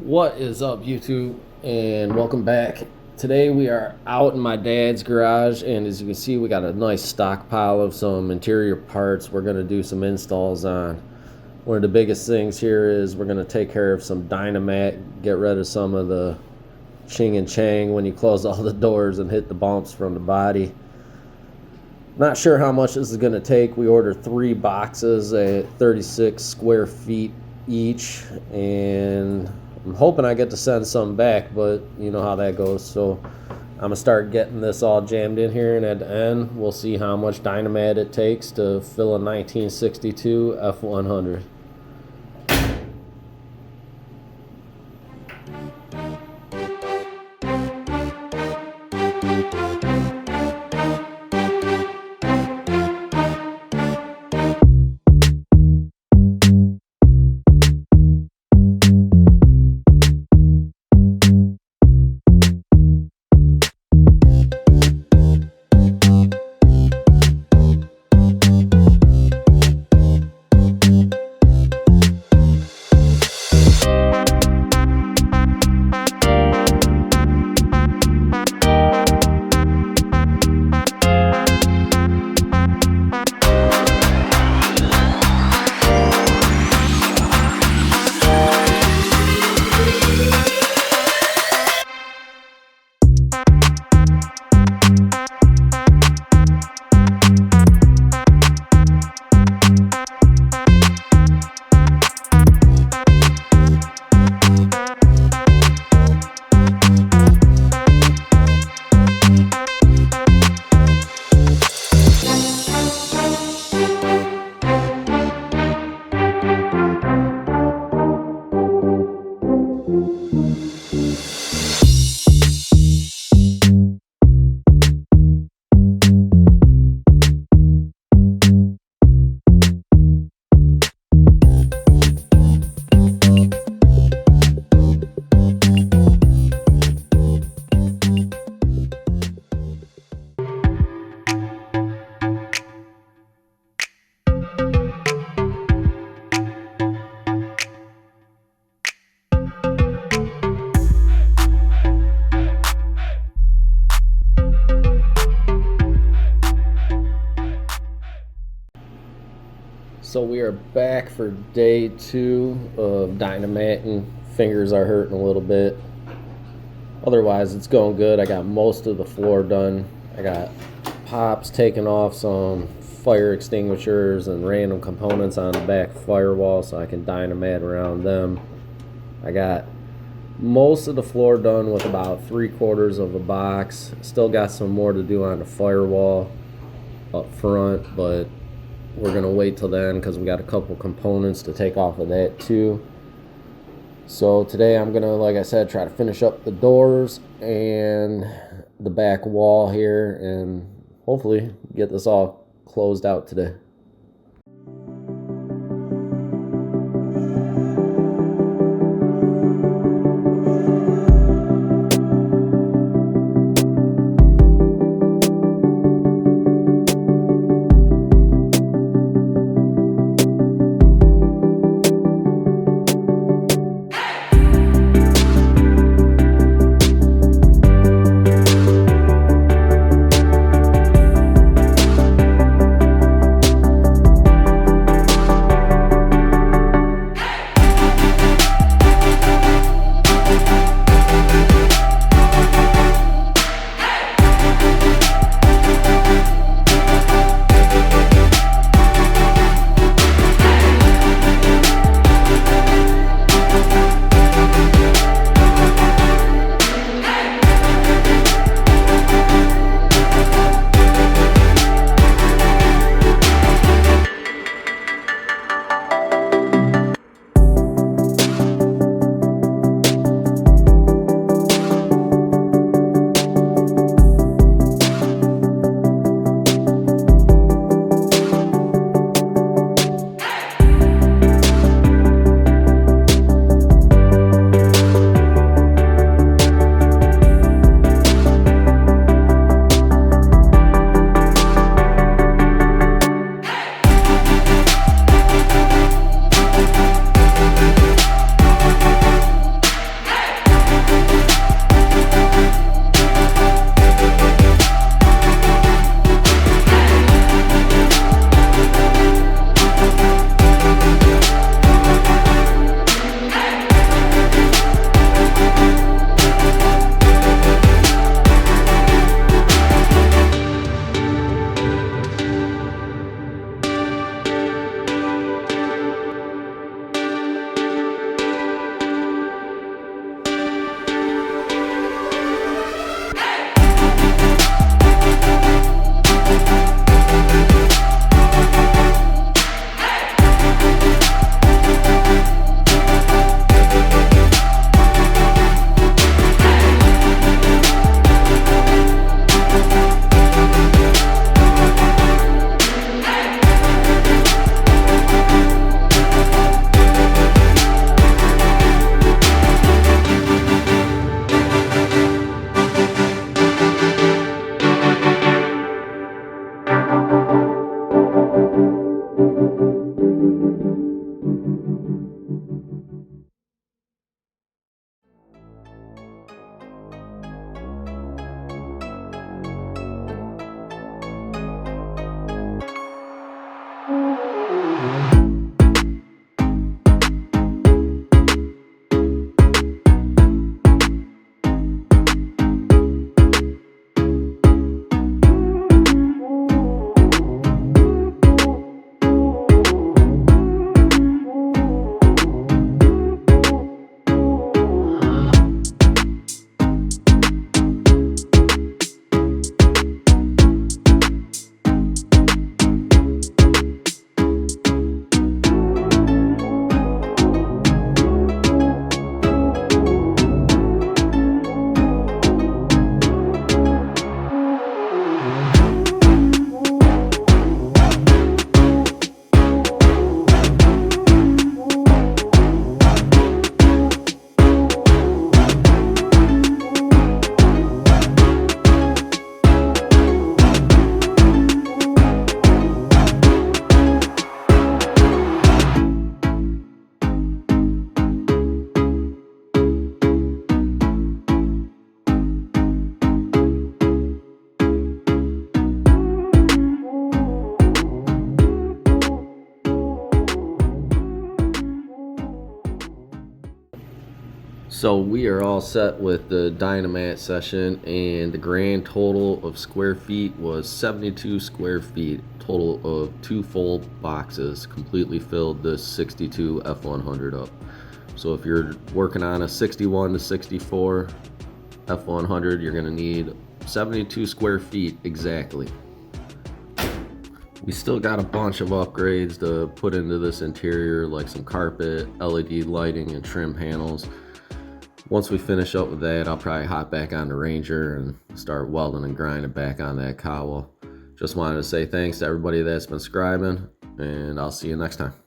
What is up, YouTube, and welcome back. Today we are out in my dad's garage, and as you can see, we got a nice stockpile of some interior parts we're going to do some installs on. One of the biggest things here is we're going to take care of some Dynamat, get rid of some of the ching and chang when you close all the doors and hit the bumps from the body. Not sure how much this is going to take. We ordered 3 boxes at 36 square feet each, and I'm hoping I get to send some back, but you know how that goes. So I'm gonna start getting this all jammed in here, and at the end we'll see how much Dynamat it takes to fill a 1962 F100. So we are back for day 2 of Dynamatting. Fingers are hurting a little bit. Otherwise, it's going good. I got most of the floor done. I got pops taking off some fire extinguishers and random components on the back firewall so I can Dynamat around them. I got most of the floor done with about 3/4 of a box. Still got some more to do on the firewall up front, but we're gonna wait till then because we got a couple components to take off of that too. So today I'm gonna, like I said, try to finish up the doors and the back wall here and hopefully get this all closed out today. So we are all set with the Dynamat session, and the grand total of square feet was 72 square feet. Total of 2 full boxes completely filled this 62 F100 up. So if you're working on a 61 to 64 F100, you're gonna need 72 square feet exactly. We still got a bunch of upgrades to put into this interior, like some carpet, LED lighting, and trim panels. Once we finish up with that, I'll probably hop back on the Ranger and start welding and grinding back on that cowl. Just wanted to say thanks to everybody that's been subscribing, and I'll see you next time.